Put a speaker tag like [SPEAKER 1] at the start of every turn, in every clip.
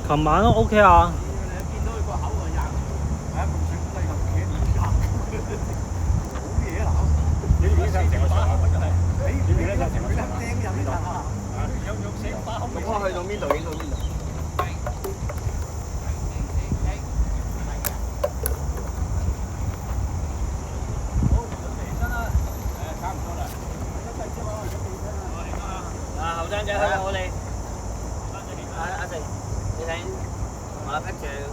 [SPEAKER 1] 琴晚都 OK 啊。
[SPEAKER 2] 咁我去到邊度影到邊度？
[SPEAKER 3] 後生仔去啦，我哋阿成，你睇我阿 picture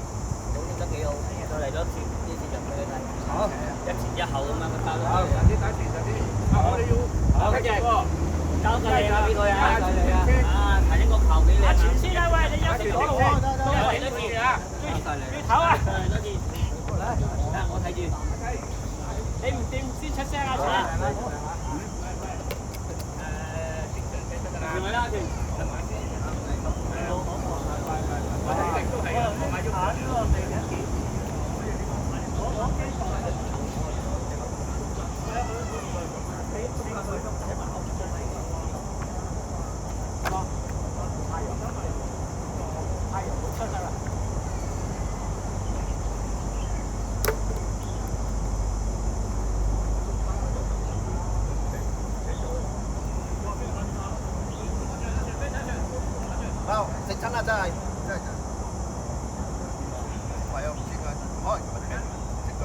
[SPEAKER 3] 影得幾好，再嚟多次呢次就俾佢睇。好，一前一後咁樣佢包咗。好，快啲快啲快啲！我哋要好 picture 喎，交個靚啊俾佢啊！啊，提醒個球俾你。阿前先啦，喂，你休息咗咯喎，多謝多謝啊！轉頭啊！多謝。嚟，我睇住。你唔掂先出聲啊！全咪啦，全。
[SPEAKER 2] 食親啦，真係真係。係啊，唔知佢可能佢隻腳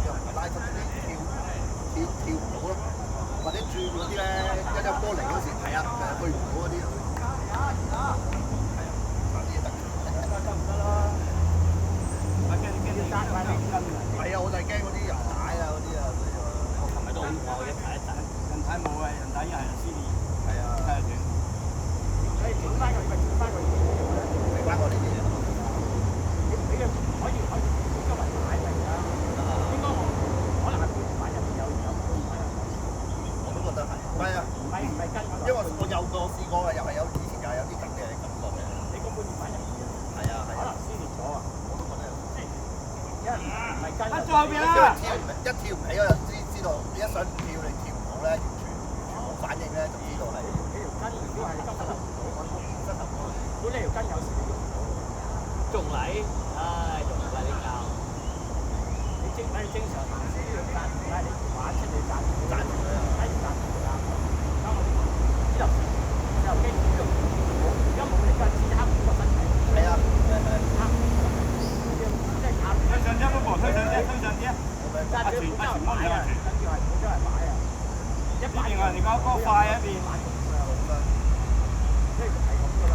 [SPEAKER 2] 又唔係拉出啲跳唔到咯，或者轉嗰啲咧一隻波嚟嗰時係啊，去唔到嗰啲。係啊，我就係驚嗰啲人帶啊嗰啲啊。
[SPEAKER 3] 我琴日都好餓，一排一陣。
[SPEAKER 4] 人體冇啊，人體又係撕裂。
[SPEAKER 2] 係啊。
[SPEAKER 4] 係啊。
[SPEAKER 2] 整翻個呢啲嘢。
[SPEAKER 4] 你嘅可以周圍買嚟㗎。應該可能係買入邊有。
[SPEAKER 2] 我都覺得係。唔係啊。
[SPEAKER 4] 唔係跟嗰度。
[SPEAKER 2] 因為我有個試過嘅，又係有以前又係有啲咁嘅感覺嘅。
[SPEAKER 4] 你根本要買入邊。
[SPEAKER 2] 係啊係。
[SPEAKER 4] 可能撕裂咗啊！
[SPEAKER 2] 我都覺得有。
[SPEAKER 4] 因為唔係跟。
[SPEAKER 2] 最後邊啦！一跳唔起我就知道，你一想跳你跳唔到咧，完全冇反應咧，就知道係。
[SPEAKER 4] 跟如果係今日，如果呢條筋有時
[SPEAKER 3] 仲嚟，唉，仲嚟你教。
[SPEAKER 4] 你正常行先要間，拉你玩出嚟間，
[SPEAKER 2] 賺住佢啊！
[SPEAKER 4] 拉住間間。咁我呢度就機而家冇力㗎，只刻個身體。
[SPEAKER 2] 係啊，
[SPEAKER 4] 即係靠。
[SPEAKER 5] 推上啲，不過推上啲，推上啲。
[SPEAKER 4] 但係佢冇周圍擺啊，跟住係冇周圍擺啊。一擺
[SPEAKER 5] 呢邊係人哋嗰塊一邊。
[SPEAKER 4] 即係係咁㗎啦。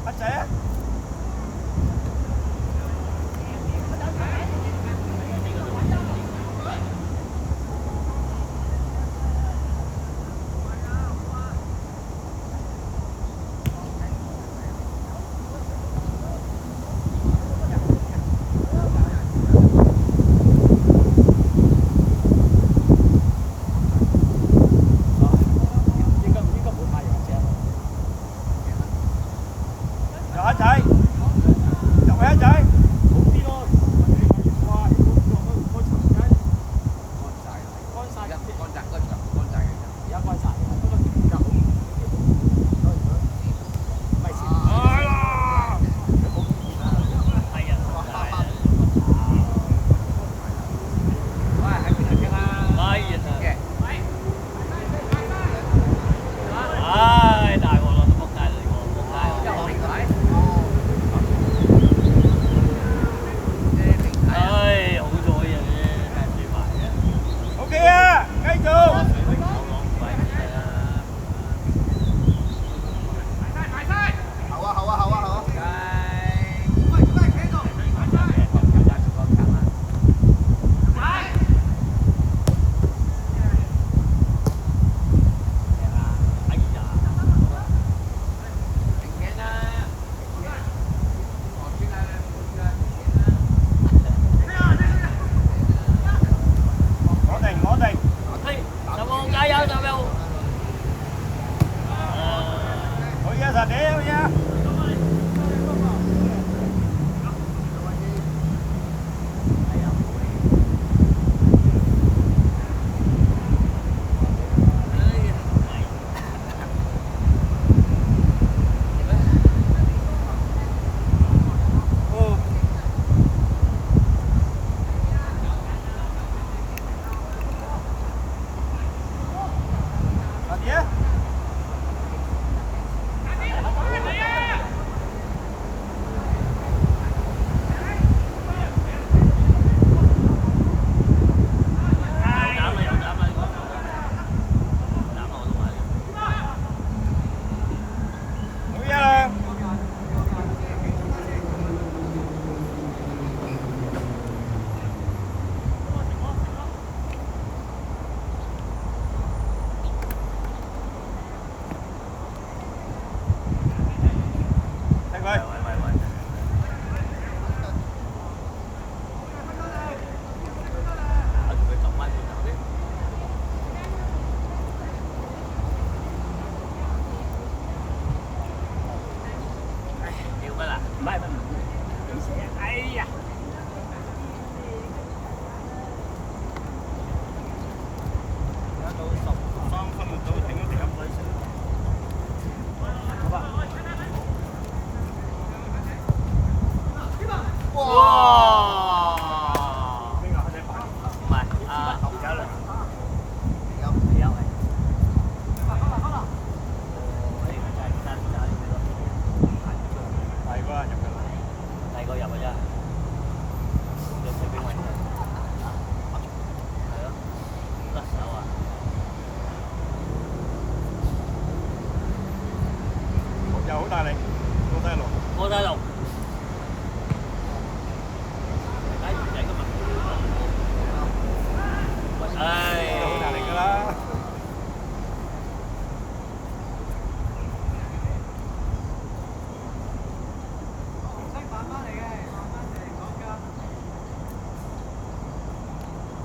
[SPEAKER 5] 阿仔啊！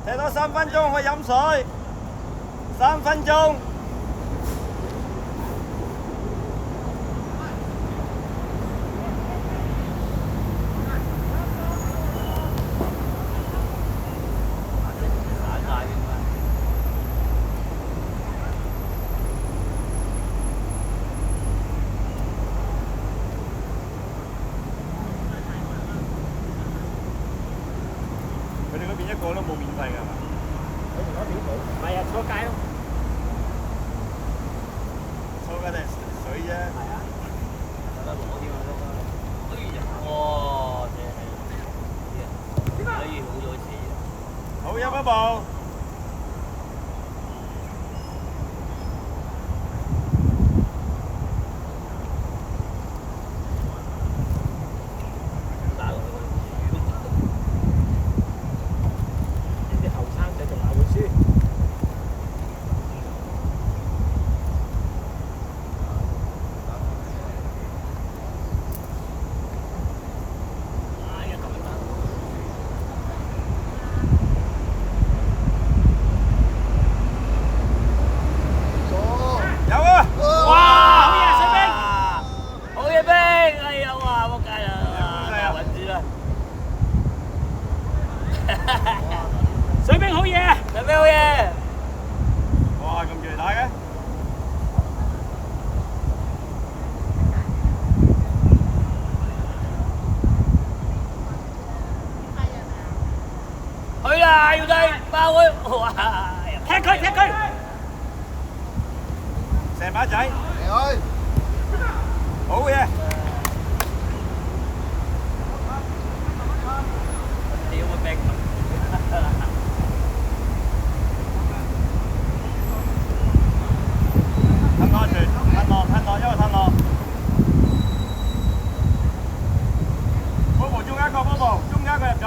[SPEAKER 5] 踢多3分鐘可以飲水，3分鐘。一個都冇免費㗎嘛？
[SPEAKER 4] 你同嗰邊冇？唔係啊，坐街咯。
[SPEAKER 5] 坐街定水啫。係啊。
[SPEAKER 3] 有得攞添啊！哎呀，哇！真係，可以好咗次。
[SPEAKER 5] 好飲一步。
[SPEAKER 3] 哇！
[SPEAKER 4] 踢佢踢佢，
[SPEAKER 5] 射馬仔，
[SPEAKER 2] 嚟去，
[SPEAKER 5] 好嘢！
[SPEAKER 3] 屌個病
[SPEAKER 5] 吞安全，吞落，因為吞落。波波中間個波波，中間個入咗。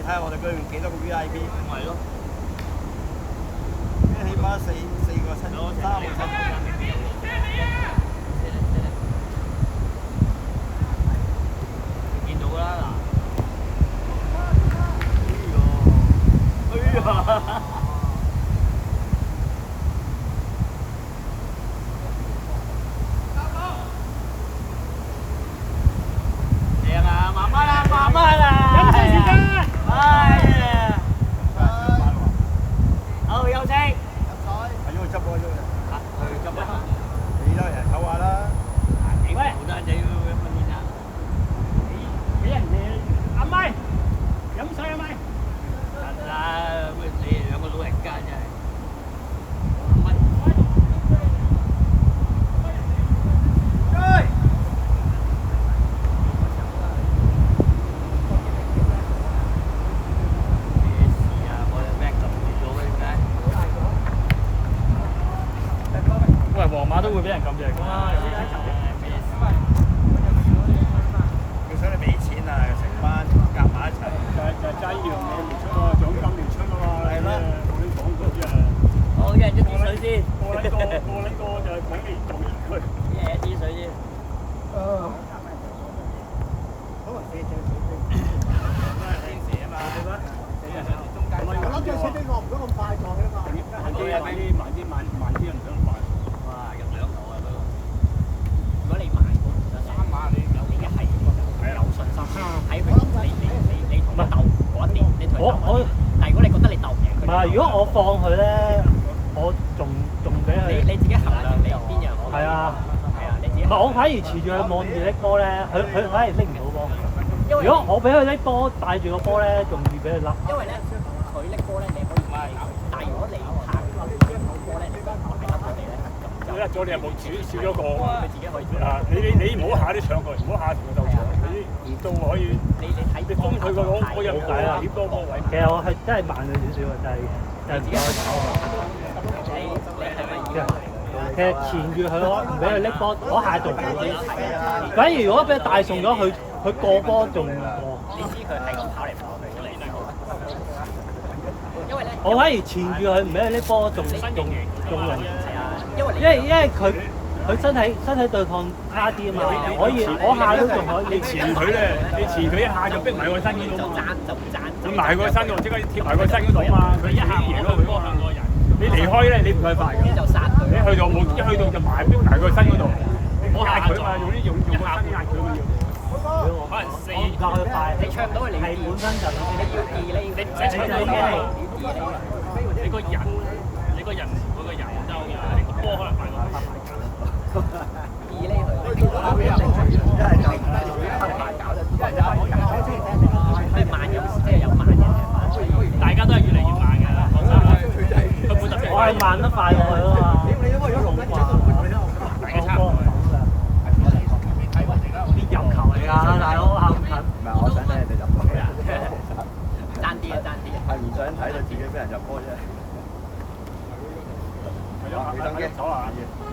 [SPEAKER 5] 睇下我哋居然幾多個 VIP？
[SPEAKER 3] 係咯，
[SPEAKER 5] 起碼四個七，三個七。
[SPEAKER 3] 見到啦嗱。哎呀！正啊，慢慢啦，慢慢啦。
[SPEAKER 4] 飲水時間。
[SPEAKER 3] 哎呀！好休息。
[SPEAKER 5] 係要執過咗嘅。
[SPEAKER 3] 嚇，去執啊！
[SPEAKER 5] 幾多人唞下啦？
[SPEAKER 3] 幾好多人就要訓練啊！
[SPEAKER 4] 俾人哋阿咪飲水阿咪。
[SPEAKER 3] 得啦，你兩個老人家真係。
[SPEAKER 4] 喂，皇馬都會俾人撳住嚟㗎啦，有啲踢球嘅。
[SPEAKER 5] 佢想你俾錢啊，成班夾埋一齊。
[SPEAKER 4] 就係齋呢樣嘢未出喎，獎金未出啊嘛。
[SPEAKER 5] 係咯，
[SPEAKER 4] 同你講過啫。
[SPEAKER 3] 好，一人一支水先。
[SPEAKER 4] 過呢個就係等你做佢。
[SPEAKER 3] 一人一支水先。
[SPEAKER 2] 我諗住車飛我唔到咁快撞嘅嘛。
[SPEAKER 4] 慢啲人想快。
[SPEAKER 3] 哇！入兩球啊都。如果你買3碼，你一係有信心喺佢，你同佢鬥嗰一啲，你同佢鬥。但係如果你覺得你鬥唔贏佢，
[SPEAKER 1] 唔係，如果我放佢咧，我仲俾佢。
[SPEAKER 3] 你自己衡量你邊樣好。
[SPEAKER 1] 係啊，
[SPEAKER 3] 係啊，你自己。
[SPEAKER 1] 唔係，我反而持住佢望住拎波咧，佢反而拎唔到波。如果我俾佢拎波，帶住個波咧，仲易俾佢甩。
[SPEAKER 3] 因為咧，佢拎波咧，你可以買。但係如果你拍嗰個波咧，你唔係甩佢哋咧，咁
[SPEAKER 4] 甩咗你又冇少咗個。
[SPEAKER 3] 佢自己可以做。
[SPEAKER 4] 啊！你唔好下啲搶佢，唔好下同佢鬥搶。你唔到可以。
[SPEAKER 3] 你睇
[SPEAKER 4] 你封佢個籠，我又冇計啦，點多波位。
[SPEAKER 1] 其實我係真係慢佢少少啊，就係唔夠佢跑啊。其實纏住佢，我唔俾佢拎波，嗰下仲好啲。反而如果俾佢帶送咗，佢過波仲過。
[SPEAKER 3] 你知佢係咁跑嚟跑去嚟嚟好。因為咧，
[SPEAKER 1] 我反而纏住佢，唔俾佢拎波，仲容易。
[SPEAKER 3] 係啊，因
[SPEAKER 1] 為佢身體對抗差啲啊嘛，可以我下都仲可以。
[SPEAKER 4] 你纏佢咧，你纏佢一下就逼埋個身嗰度嘛。
[SPEAKER 3] 就
[SPEAKER 4] 佢埋個身度，即刻貼埋個身嗰度嘛。佢一下贏咗佢嘛。你離開咧，你唔夠快㗎。
[SPEAKER 3] 就殺佢。
[SPEAKER 4] 你去到冇，一去到就逼埋個身嗰度。我壓佢嘛，用個身壓佢嘛要。可能4。
[SPEAKER 1] 我唔夠佢快。
[SPEAKER 3] 你唱唔到佢，你
[SPEAKER 1] 係本身就
[SPEAKER 3] 你要2厘，你唔使唱到嘅。
[SPEAKER 4] 你個人佢個人鬥嘅，你個波可能快過佢。
[SPEAKER 3] 2厘佢。係慢有時即係有慢嘅，大家都係越嚟越慢嘅啦。
[SPEAKER 1] 我係慢得快過去啊嘛。大家差唔多。啲入球嚟㗎，大佬後近。
[SPEAKER 2] 唔係，我想睇人哋入波嘅。
[SPEAKER 3] 爭啲啊，爭啲啊！
[SPEAKER 2] 係唔想睇到自己俾人入波啫。
[SPEAKER 3] 唔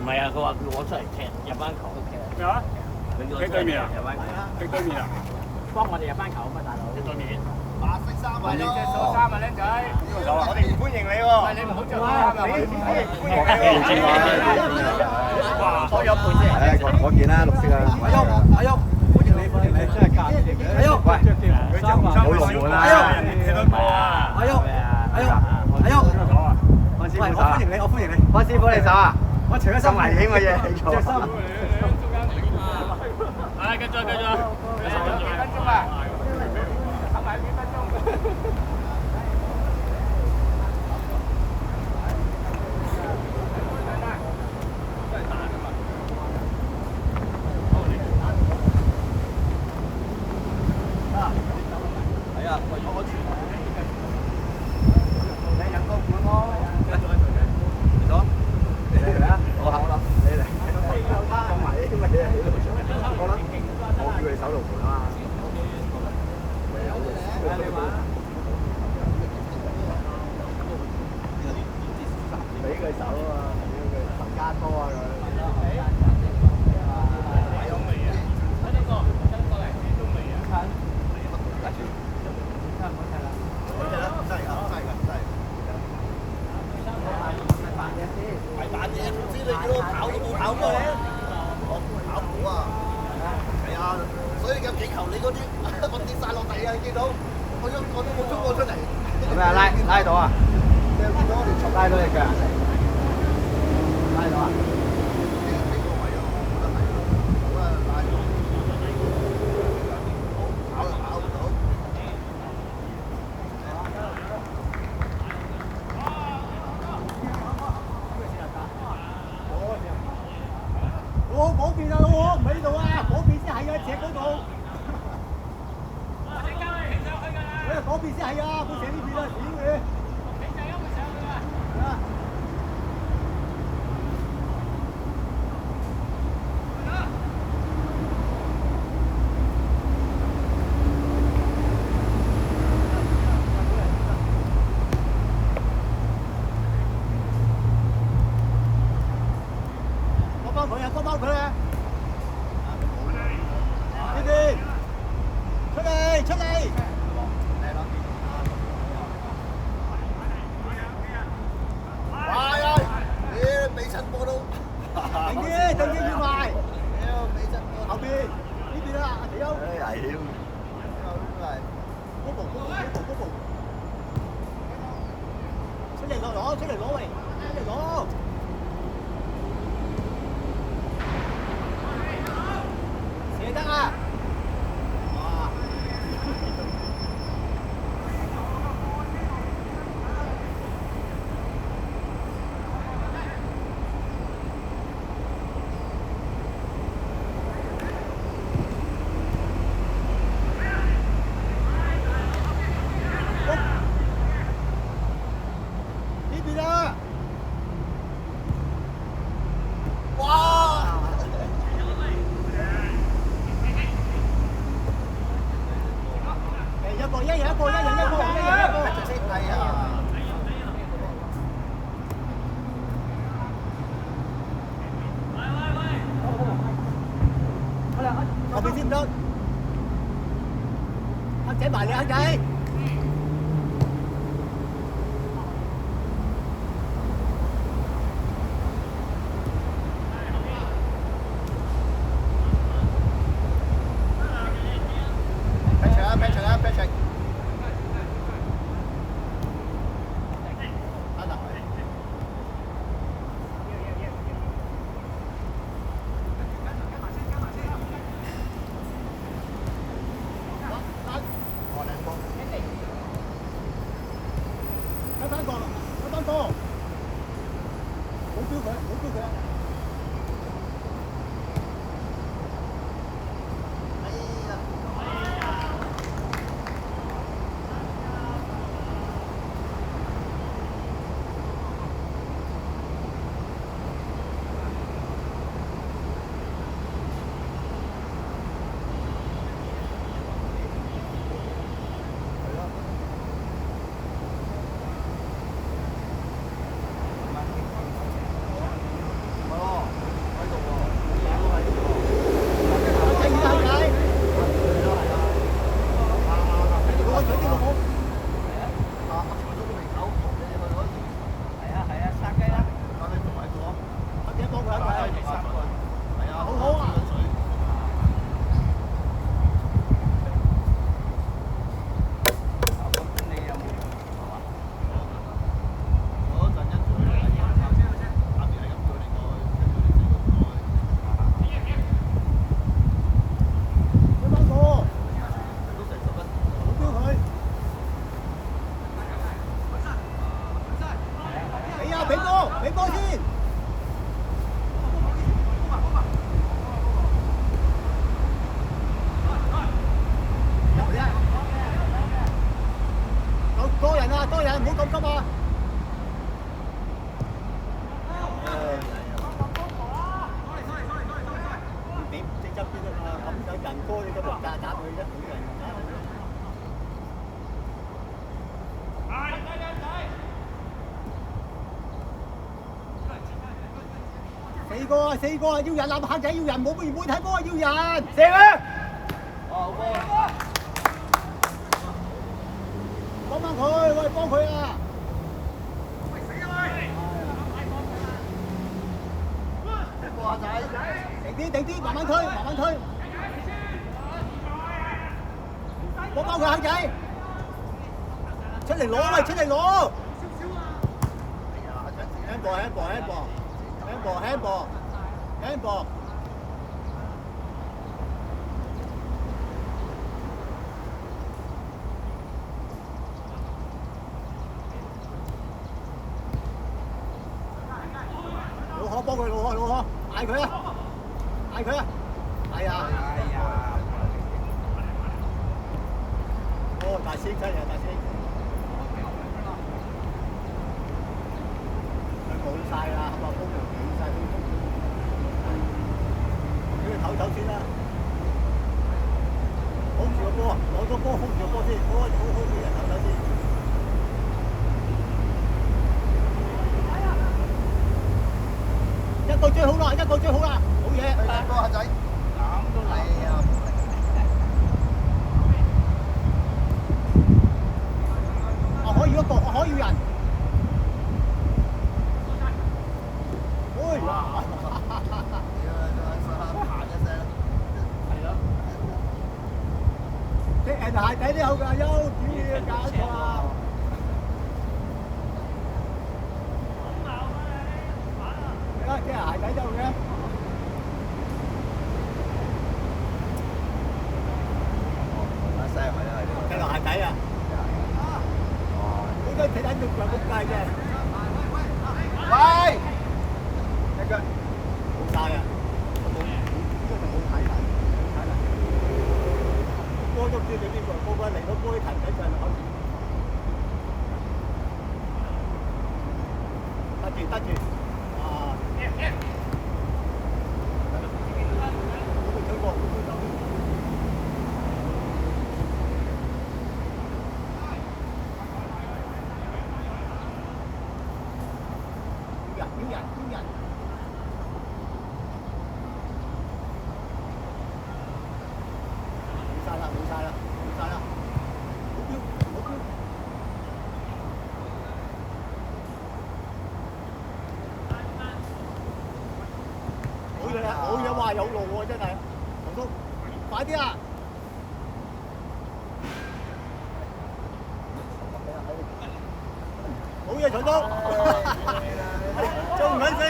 [SPEAKER 3] 係啊，佢話叫我出嚟踢入班球。
[SPEAKER 4] 咩話？
[SPEAKER 3] 踢
[SPEAKER 4] 對面啊？
[SPEAKER 3] 入班球。
[SPEAKER 4] 踢對面啊？
[SPEAKER 3] 幫我哋入班球啊嘛，大佬。踢對面。
[SPEAKER 2] 白色衫啊！
[SPEAKER 4] 你隻手衫啊，僆仔。
[SPEAKER 5] 我哋唔歡迎你喎。
[SPEAKER 4] 你唔好着衫啊！
[SPEAKER 5] 歡迎你喎。
[SPEAKER 3] 哇！開咗半啫。
[SPEAKER 2] 嗰件啦，綠色啊。阿喐，歡迎你，真係假嘅。阿喐，喂，
[SPEAKER 5] 佢着唔好龍門啦。人哋踢得波啊！
[SPEAKER 2] 阿喐，喂，我歡迎你，歡迎你。方師傅你手啊！我除咗心危險嘅嘢，你坐。
[SPEAKER 3] 來繼續繼續。
[SPEAKER 4] 幾分鐘啊？等埋幾分鐘。
[SPEAKER 2] 係啊，為咗安全。你飲多罐咯。你講。你嚟啊！我考啦，你嚟。講埋啲乜嘢？我啦，我叫你手龍門啊嘛。俾佢手啊！俾佢陳家多啊佢。係咪啊？拉到啊！拉到隻腳。拉到啊！嗰邊啊，老王唔喺度啊，嗰邊先係啊，石嗰度。嗰邊先係啊，冇石呢邊啊，屌你！幫佢啊！幫幫佢啊！呢邊出嚟出嚟！哇呀！你美親波都定啲，定啲要賣。美親波後邊呢邊啊，阿條。哎呀！嗰步出嚟攞，出嚟攞喂，出嚟攞。射得啊！哇！呢邊啊！哇！一個，一人一個，一人一個，一人一個。係啊！後邊先唔得，黑仔埋你黑仔。Patrick。俾波先。多人啊，多人，唔好咁急啊！點即側邊啊嘛，咁有人多你都打佢一組人打佢。四個啊，要人攬客仔，要人冇睇波啊，要人射啊！好波！幫翻佢，我哋幫佢啊！波仔，定啲，慢慢推。我幫佢客仔，出嚟攞喂，出嚟攞！handball。老可幫佢，老可，嗌佢啊！係啊！哦，大師真係大師，佢冇晒啦，係嘛？風冇晒風，俾佢唞先啦。hold住個波，攞咗波 hold 住個波先，好住人唞先。一個追好啦，好嘢！大哥阿仔，咁都嚟啊！我可以一個，我可以人。哇！啲人鞋底都有㗎，優點搞錯啊！啲人鞋底都有嘅。踢落鞋底啊！應該踢緊肉腳仆街啫。喂！一腳冇晒啊！呢個就冇睇啦，波都唔知你邊個，個嚟個波啲睇睇就係口字。得住。啊！冇嘢話有路喎，真係，黃叔，快啲啊！冇嘢，長東，仲唔撚死？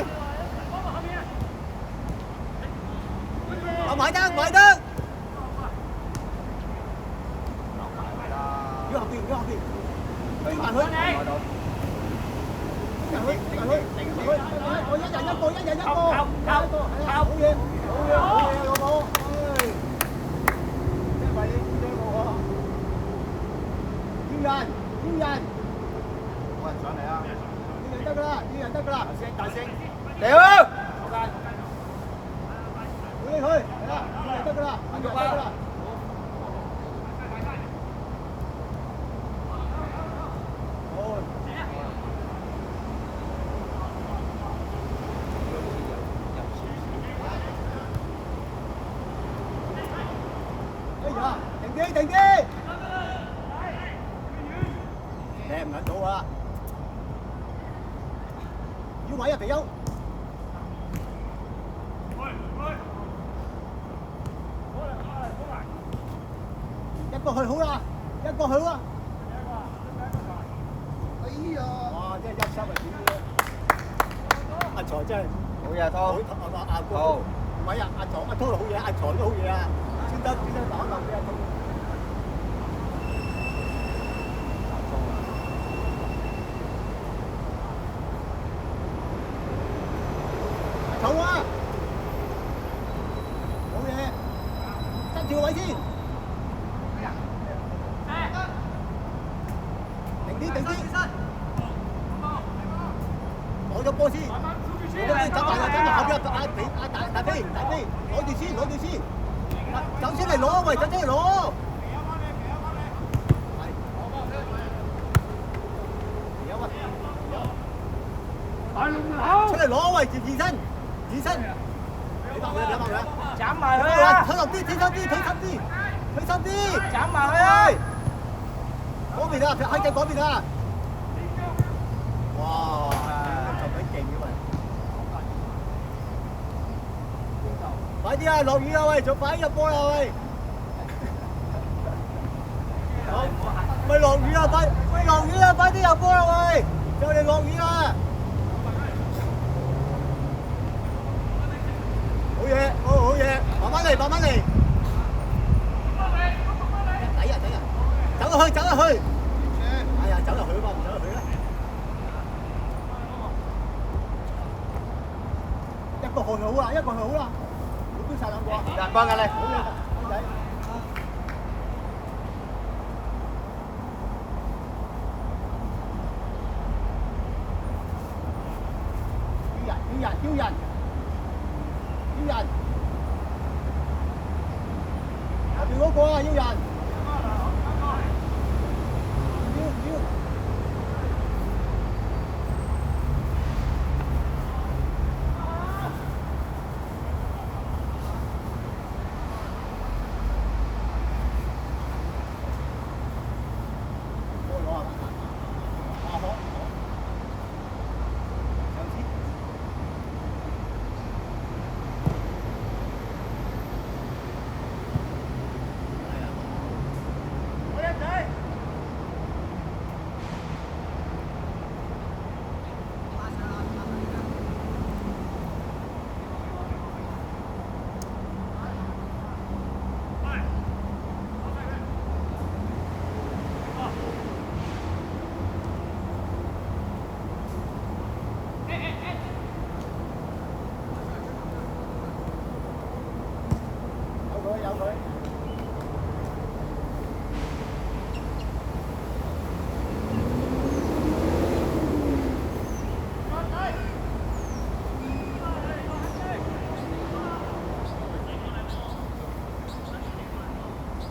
[SPEAKER 2] 買得！要後邊，追埋佢。我一人一個，好嘢，老母，真係為你鼓掌我喎！要人，冇人上嚟啊！要人得㗎啦，大聲，掉！鼓勵佢，係啦，要人得㗎啦，定啲，掟唔撚到啊！要位啊，肥優！一個去好啦！哎呀！哇！真係一濕啊！阿財真係好嘢，湯！阿哥，唔係啊！阿財好嘢，阿財都好嘢啊！專登打漏俾阿湯。住個位先。定啲。攞咗波先。走埋後邊大飛，攞住先。走出嚟攞，喂，走出嚟攞。出嚟攞，喂，自身。你幫佢。
[SPEAKER 5] 斬埋佢啊！
[SPEAKER 2] 推落啲，推深啲。
[SPEAKER 5] 斬埋佢啊！
[SPEAKER 2] 嗰邊啊，喺嗰邊啊！哇，咁鬼勁嘅喂！快啲啊，落雨啊喂，仲快啲入波啦喂！咪落雨啊，快啲入波啦喂！就嚟落雨啦！好嘢，慢慢嚟。走入去。哎呀，走入去嘛，唔走入去咧。一個好啦，你都晒兩個。人幫緊你，好嘢，仔。丟人。後邊嗰個啊，要人。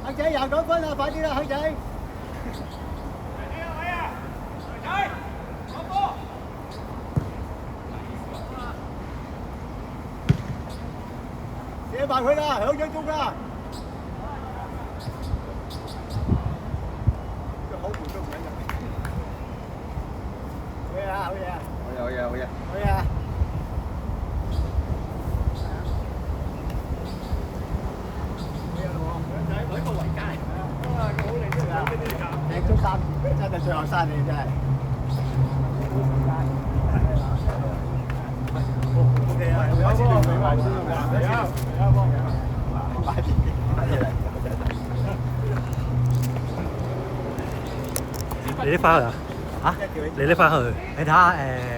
[SPEAKER 2] 黑仔29分啦，快啲啦，黑仔！射埋佢啦，響咗中啦！好悶都唔緊要。好嘢啊！好嘢啊！踢足三，真係最後山你真係。OK 啊，有先未買先㗎，買
[SPEAKER 1] 你拎翻去啊？嚇？你拎翻去？
[SPEAKER 2] 你睇下